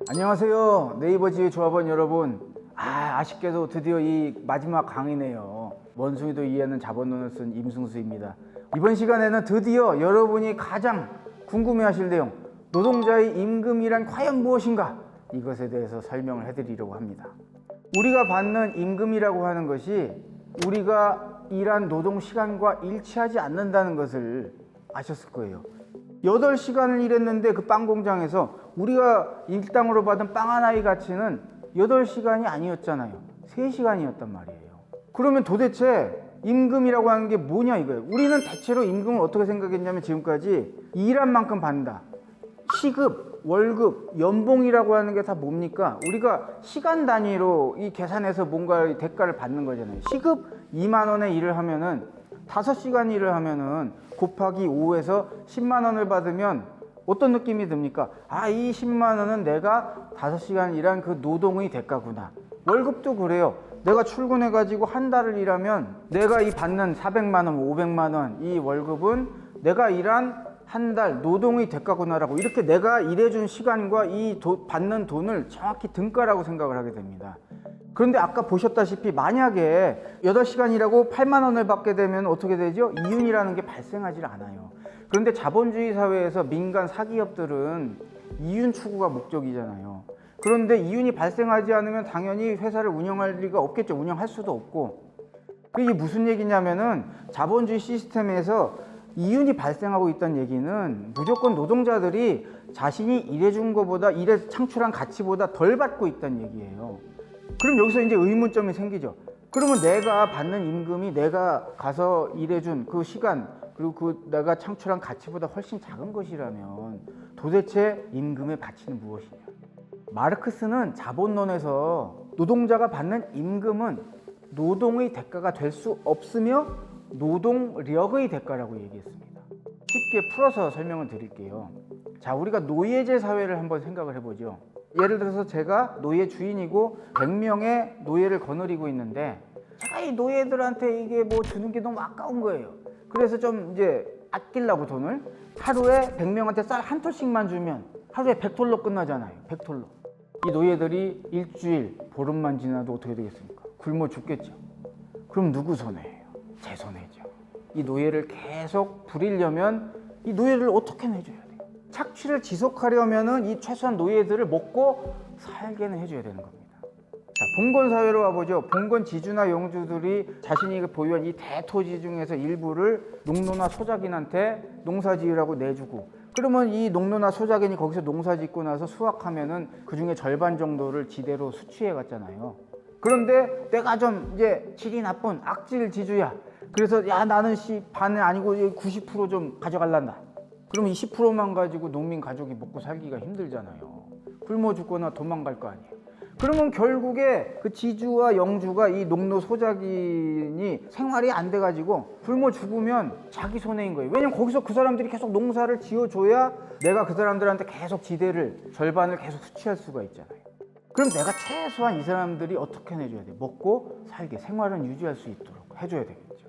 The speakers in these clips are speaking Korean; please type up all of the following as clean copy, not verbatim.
안녕하세요. 네이버 지회 조합원 여러분. 아쉽게도 드디어 이 마지막 강의네요. 원숭이도 이해하는 자본론을 쓴 임승수입니다. 이번 시간에는 드디어 여러분이 가장 궁금해하실 내용, 노동자의 임금이란 과연 무엇인가? 이것에 대해서 설명을 해드리려고 합니다. 우리가 받는 임금이라고 하는 것이 우리가 일한 노동 시간과 일치하지 않는다는 것을 아셨을 거예요. 8시간을 일했는데 그 빵 공장에서 우리가 일당으로 받은 빵 하나의 가치는 8시간이 아니었잖아요. 3시간이었단 말이에요. 그러면 도대체 임금이라고 하는 게 뭐냐 이거예요. 우리는 대체로 임금을 어떻게 생각했냐면 지금까지 일한 만큼 받는다. 시급, 월급, 연봉이라고 하는 게 다 뭡니까? 우리가 시간 단위로 이 계산해서 뭔가 대가를 받는 거잖아요. 시급 2만 원의 일을 하면은 5시간 일을 하면은 곱하기 5에서 10만 원을 받으면 어떤 느낌이 듭니까? 이 10만 원은 내가 5시간 일한 그 노동의 대가구나. 월급도 그래요. 내가 출근해가지고 한 달을 일하면 내가 이 받는 400만 원, 500만 원 이 월급은 내가 일한 한 달 노동의 대가구나라고 이렇게 내가 일해준 시간과 이 받는 돈을 정확히 등가라고 생각을 하게 됩니다. 그런데 아까 보셨다시피 만약에 8시간 일하고 8만 원을 받게 되면 어떻게 되죠? 이윤이라는 게 발생하지 않아요. 그런데 자본주의 사회에서 민간 사기업들은 이윤 추구가 목적이잖아요. 그런데 이윤이 발생하지 않으면 당연히 회사를 운영할 리가 없겠죠. 운영할 수도 없고. 이게 무슨 얘기냐면은 자본주의 시스템에서 이윤이 발생하고 있다는 얘기는 무조건 노동자들이 자신이 일해준 것보다 일에 창출한 가치보다 덜 받고 있다는 얘기예요. 그럼 여기서 이제 의문점이 생기죠. 그러면 내가 받는 임금이 내가 가서 일해준 그 시간 그리고 그 내가 창출한 가치보다 훨씬 작은 것이라면 도대체 임금의 가치는 무엇이냐? 마르크스는 자본론에서 노동자가 받는 임금은 노동의 대가가 될 수 없으며 노동력의 대가라고 얘기했습니다. 쉽게 풀어서 설명을 드릴게요. 자, 우리가 노예제 사회를 한번 생각을 해보죠. 예를 들어서 제가 노예 주인이고 100명의 노예를 거느리고 있는데 제가 이 노예들한테 이게 뭐 주는 게 너무 아까운 거예요. 그래서 좀 이제 아끼려고 돈을 하루에 100명한테 쌀 한 톨씩만 주면 하루에 100톨로 끝나잖아요. 100톨로. 이 노예들이 일주일, 보름만 지나도 어떻게 되겠습니까? 굶어 죽겠죠. 그럼 누구 손해예요? 제 손해죠. 이 노예를 계속 부리려면 이 노예를 어떻게 해줘야 돼요? 착취를 지속하려면은 이 최소한 노예들을 먹고 살게는 해줘야 되는 겁니다. 자, 봉건사회로 와보죠. 봉건 지주나 영주들이 자신이 보유한 이 대토지 중에서 일부를 농노나 소작인한테 농사지으라고 내주고, 그러면 이 농노나 소작인이 거기서 농사짓고 나서 수확하면은 그 중에 절반 정도를 지대로 수취해 갔잖아요. 그런데 내가 좀 이제 질이 나쁜 악질 지주야. 그래서 야, 나는 반은 아니고 90% 좀 가져갈란다. 그럼 이 10%만 가지고 농민 가족이 먹고 살기가 힘들잖아요. 굶어 죽거나 도망갈 거 아니에요. 그러면 결국에 그 지주와 영주가 이 농노 소작인이 생활이 안 돼가지고 굶어 죽으면 자기 손해인 거예요. 왜냐면 거기서 그 사람들이 계속 농사를 지어줘야 내가 그 사람들한테 계속 지대를 절반을 계속 수취할 수가 있잖아요. 그럼 내가 최소한 이 사람들이 어떻게 해줘야 돼? 먹고 살게, 생활은 유지할 수 있도록 해줘야 되겠죠.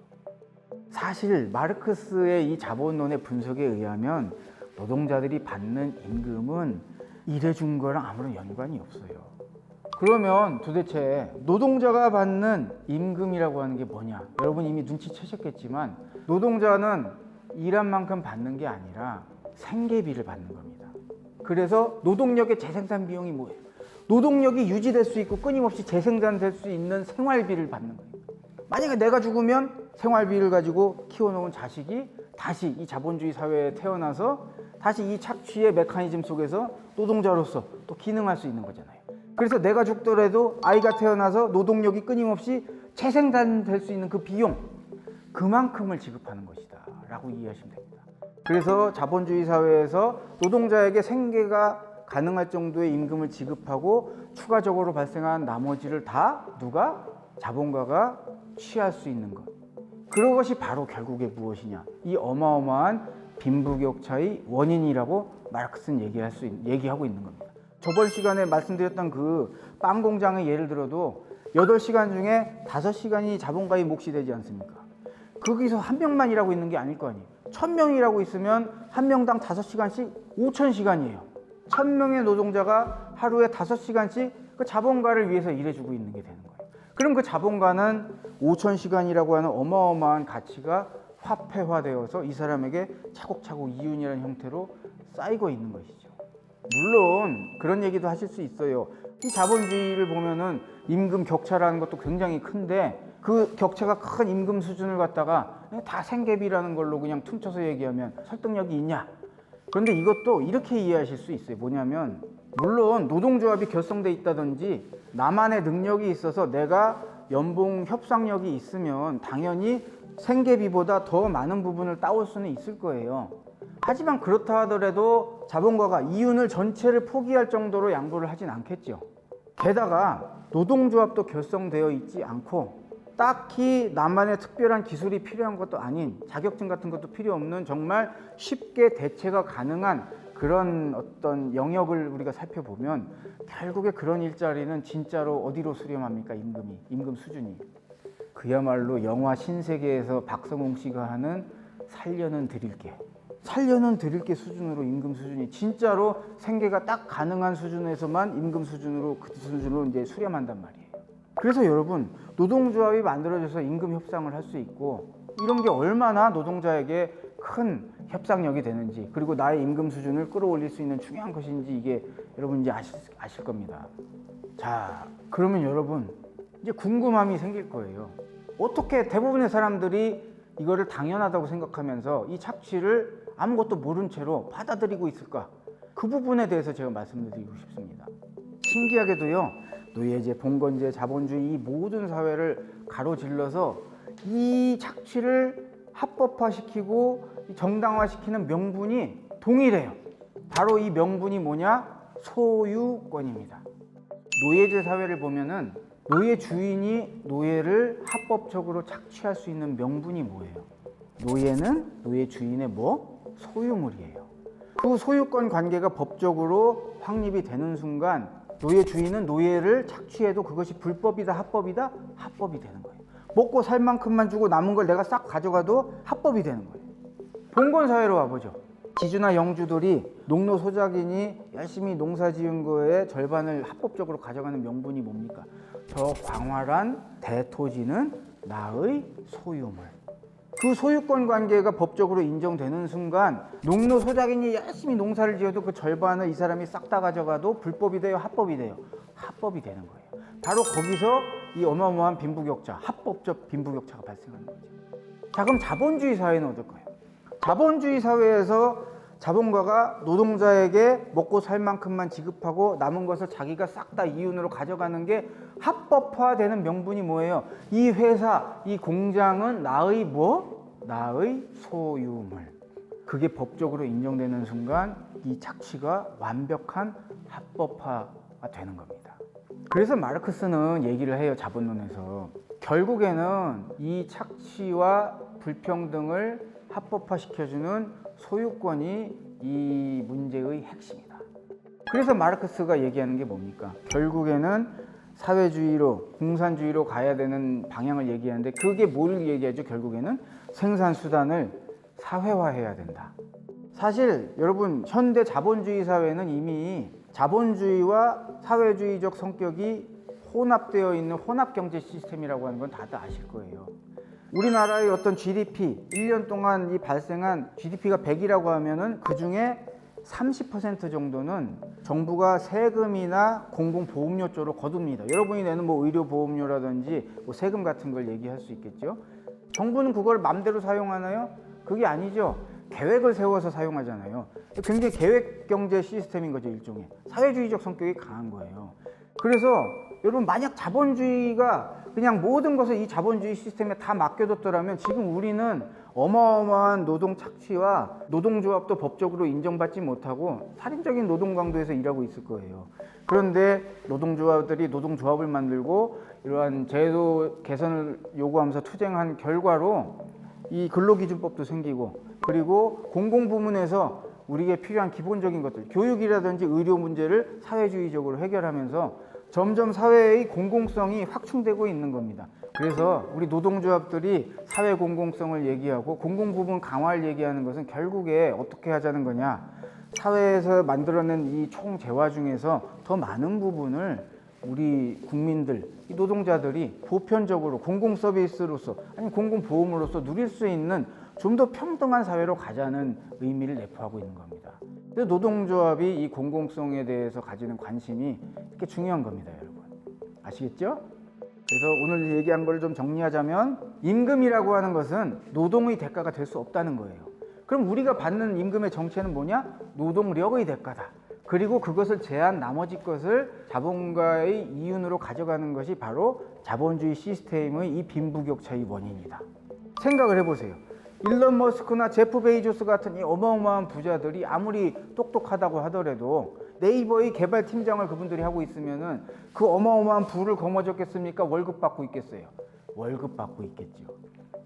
사실 마르크스의 이 자본론의 분석에 의하면 노동자들이 받는 임금은 일해준 거랑 아무런 연관이 없어요. 그러면 도대체 노동자가 받는 임금이라고 하는 게 뭐냐? 여러분 이미 눈치채셨겠지만 노동자는 일한 만큼 받는 게 아니라 생계비를 받는 겁니다. 그래서 노동력의 재생산 비용이 뭐예요? 노동력이 유지될 수 있고 끊임없이 재생산될 수 있는 생활비를 받는 거예요. 만약에 내가 죽으면 생활비를 가지고 키워놓은 자식이 다시 이 자본주의 사회에 태어나서 다시 이 착취의 메커니즘 속에서 노동자로서 또 기능할 수 있는 거잖아요. 그래서 내가 죽더라도 아이가 태어나서 노동력이 끊임없이 재생산될 수 있는 그 비용, 그만큼을 지급하는 것이다 라고 이해하시면 됩니다. 그래서 자본주의 사회에서 노동자에게 생계가 가능할 정도의 임금을 지급하고 추가적으로 발생한 나머지를 다 누가? 자본가가 취할 수 있는 것. 그것이 바로 결국에 무엇이냐? 이 어마어마한 빈부격차의 원인이라고 마르크스는 얘기하고 있는 겁니다. 저번 시간에 말씀드렸던 그 빵 공장의 예를 들어도 8시간 중에 5시간이 자본가의 몫이 되지 않습니까? 거기서 한 명만 일하고 있는 게 아닐 거 아니에요. 1000명 일하고 있으면 한 명당 5시간씩 5000시간이에요. 1000명의 노동자가 하루에 5시간씩 그 자본가를 위해서 일해주고 있는 게 되는 거예요. 그럼 그 자본가는 5000시간이라고 하는 어마어마한 가치가 화폐화되어서 이 사람에게 차곡차곡 이윤이라는 형태로 쌓이고 있는 것이죠. 물론 그런 얘기도 하실 수 있어요. 이 자본주의를 보면은 임금 격차라는 것도 굉장히 큰데 그 격차가 큰 임금 수준을 갖다가 다 생계비라는 걸로 그냥 퉁쳐서 얘기하면 설득력이 있냐? 그런데 이것도 이렇게 이해하실 수 있어요. 뭐냐면 물론 노동조합이 결성돼 있다든지 나만의 능력이 있어서 내가 연봉 협상력이 있으면 당연히 생계비보다 더 많은 부분을 따올 수는 있을 거예요. 하지만 그렇다 하더라도 자본가가 이윤을 전체를 포기할 정도로 양보를 하진 않겠죠. 게다가 노동조합도 결성되어 있지 않고 딱히 나만의 특별한 기술이 필요한 것도 아닌 자격증 같은 것도 필요 없는 정말 쉽게 대체가 가능한 그런 어떤 영역을 우리가 살펴보면 결국에 그런 일자리는 진짜로 어디로 수렴합니까? 임금 수준이. 그야말로 영화 신세계에서 박성웅 씨가 하는 살려는 드릴게. 살려는 드릴게 수준으로 임금 수준이 진짜로 생계가 딱 가능한 수준에서만 임금 수준으로 그 수준으로 이제 수렴한단 말이에요. 그래서 여러분 노동조합이 만들어져서 임금 협상을 할 수 있고 이런 게 얼마나 노동자에게 큰 협상력이 되는지 그리고 나의 임금 수준을 끌어올릴 수 있는 중요한 것인지 이게 여러분 이제 아실 겁니다. 자, 그러면 여러분 이제 궁금함이 생길 거예요. 어떻게 대부분의 사람들이 이거를 당연하다고 생각하면서 이 착취를 아무것도 모른 채로 받아들이고 있을까? 그 부분에 대해서 제가 말씀드리고 싶습니다. 신기하게도요, 노예제, 봉건제, 자본주의 이 모든 사회를 가로질러서 이 착취를 합법화시키고 정당화시키는 명분이 동일해요. 바로 이 명분이 뭐냐? 소유권입니다. 노예제 사회를 보면은 노예 주인이 노예를 합법적으로 착취할 수 있는 명분이 뭐예요? 노예는 노예 주인의 소유물이에요. 그 소유권 관계가 법적으로 확립이 되는 순간 노예 주인은 노예를 착취해도 그것이 불법이다, 합법이다? 합법이 되는 거예요. 먹고 살 만큼만 주고 남은 걸 내가 싹 가져가도 합법이 되는 거예요. 봉건사회로 와보죠. 지주나 영주들이 농노 소작인이 열심히 농사 지은 거에 절반을 합법적으로 가져가는 명분이 뭡니까? 저 광활한 대토지는 나의 소유물. 그 소유권 관계가 법적으로 인정되는 순간 농노 소작인이 열심히 농사를 지어도 그 절반을 이 사람이 싹 다 가져가도 불법이 돼요? 합법이 돼요? 합법이 되는 거예요. 바로 거기서 이 어마어마한 빈부격차, 합법적 빈부격차가 발생하는 거죠. 자, 그럼 자본주의 사회는 어떨까요? 자본주의 사회에서 자본가가 노동자에게 먹고 살 만큼만 지급하고 남은 것을 자기가 싹 다 이윤으로 가져가는 게 합법화되는 명분이 뭐예요? 이 회사, 이 공장은 나의 나의 소유물. 그게 법적으로 인정되는 순간 이 착취가 완벽한 합법화가 되는 겁니다. 그래서 마르크스는 얘기를 해요, 자본론에서. 결국에는 이 착취와 불평등을 합법화시켜주는 소유권이 이 문제의 핵심이다. 그래서 마르크스가 얘기하는 게 뭡니까? 결국에는 사회주의로, 공산주의로 가야 되는 방향을 얘기하는데 그게 뭘 얘기하죠? 결국에는 생산수단을 사회화해야 된다. 사실 여러분 현대 자본주의 사회는 이미 자본주의와 사회주의적 성격이 혼합되어 있는 혼합경제 시스템이라고 하는 건 다들 아실 거예요. 우리나라의 어떤 GDP, 1년 동안 이 발생한 GDP가 100이라고 하면은 그 중에 30% 정도는 정부가 세금이나 공공보험료 쪽으로 거둡니다. 여러분이 내는 의료보험료라든지 세금 같은 걸 얘기할 수 있겠죠. 정부는 그걸 맘대로 사용하나요? 그게 아니죠. 계획을 세워서 사용하잖아요. 굉장히 계획경제 시스템인 거죠, 일종의. 사회주의적 성격이 강한 거예요. 그래서 여러분 만약 자본주의가 그냥 모든 것을 이 자본주의 시스템에 다 맡겨뒀더라면 지금 우리는 어마어마한 노동 착취와 노동조합도 법적으로 인정받지 못하고 살인적인 노동 강도에서 일하고 있을 거예요. 그런데 노동조합들이 노동조합을 만들고 이러한 제도 개선을 요구하면서 투쟁한 결과로 이 근로기준법도 생기고 그리고 공공부문에서 우리에게 필요한 기본적인 것들, 교육이라든지 의료 문제를 사회주의적으로 해결하면서 점점 사회의 공공성이 확충되고 있는 겁니다. 그래서 우리 노동조합들이 사회 공공성을 얘기하고 공공부문 강화를 얘기하는 것은 결국에 어떻게 하자는 거냐, 사회에서 만들어낸 이 총재화 중에서 더 많은 부분을 우리 국민들, 이 노동자들이 보편적으로 공공서비스로서 아니면 공공보험으로서 누릴 수 있는 좀 더 평등한 사회로 가자는 의미를 내포하고 있는 겁니다. 그래서 노동조합이 이 공공성에 대해서 가지는 관심이 이렇게 중요한 겁니다, 여러분. 아시겠죠? 그래서 오늘 얘기한 걸 좀 정리하자면, 임금이라고 하는 것은 노동의 대가가 될 수 없다는 거예요. 그럼 우리가 받는 임금의 정체는 뭐냐? 노동력의 대가다. 그리고 그것을 제한 나머지 것을 자본가의 이윤으로 가져가는 것이 바로 자본주의 시스템의 이 빈부격차의 원인이다. 생각을 해보세요. 일론 머스크나 제프 베이조스 같은 이 어마어마한 부자들이 아무리 똑똑하다고 하더라도 네이버의 개발팀장을 그분들이 하고 있으면은 그 어마어마한 부를 거머쥐겠습니까? 월급 받고 있겠어요? 월급 받고 있겠죠.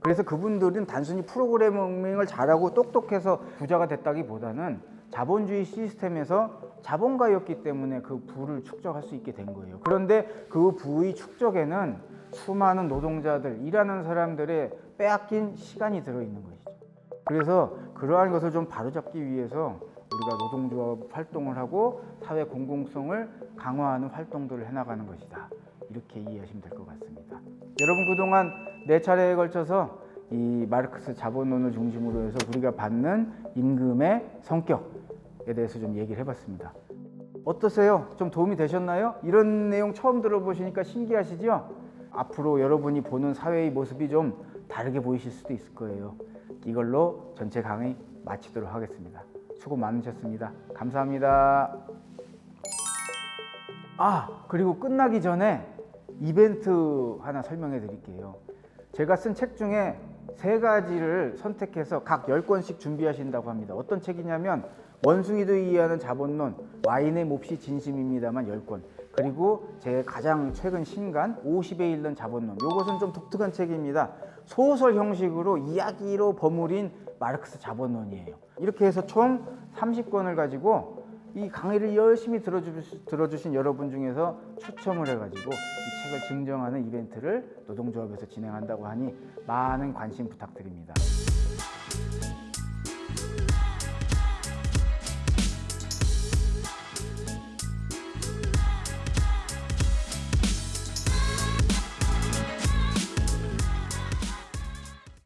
그래서 그분들은 단순히 프로그래밍을 잘하고 똑똑해서 부자가 됐다기보다는 자본주의 시스템에서 자본가였기 때문에 그 부를 축적할 수 있게 된 거예요. 그런데 그 부의 축적에는 수많은 노동자들, 일하는 사람들의 빼앗긴 시간이 들어있는 것이죠. 그래서 그러한 것을 좀 바로잡기 위해서 우리가 노동조합 활동을 하고 사회 공공성을 강화하는 활동들을 해나가는 것이다. 이렇게 이해하시면 될 것 같습니다. 여러분, 그동안 4차례에 걸쳐서 이 마르크스 자본론을 중심으로 해서 우리가 받는 임금의 성격에 대해서 좀 얘기를 해봤습니다. 어떠세요? 좀 도움이 되셨나요? 이런 내용 처음 들어보시니까 신기하시죠? 앞으로 여러분이 보는 사회의 모습이 좀 다르게 보이실 수도 있을 거예요. 이걸로 전체 강의 마치도록 하겠습니다. 수고 많으셨습니다. 감사합니다. 그리고 끝나기 전에 이벤트 하나 설명해 드릴게요. 제가 쓴 책 중에 3가지를 선택해서 각 10권씩 준비하신다고 합니다. 어떤 책이냐면 원숭이도 이해하는 자본론, 와인의 몹시 진심입니다만 10권, 그리고 제 가장 최근 신간 50에 읽는 자본론. 이것은 좀 독특한 책입니다. 소설 형식으로 이야기로 버무린 마르크스 자본론이에요. 이렇게 해서 총 30권을 가지고 이 강의를 열심히 들어주신 여러분 중에서 추첨을 해가지고 이 책을 증정하는 이벤트를 노동조합에서 진행한다고 하니 많은 관심 부탁드립니다.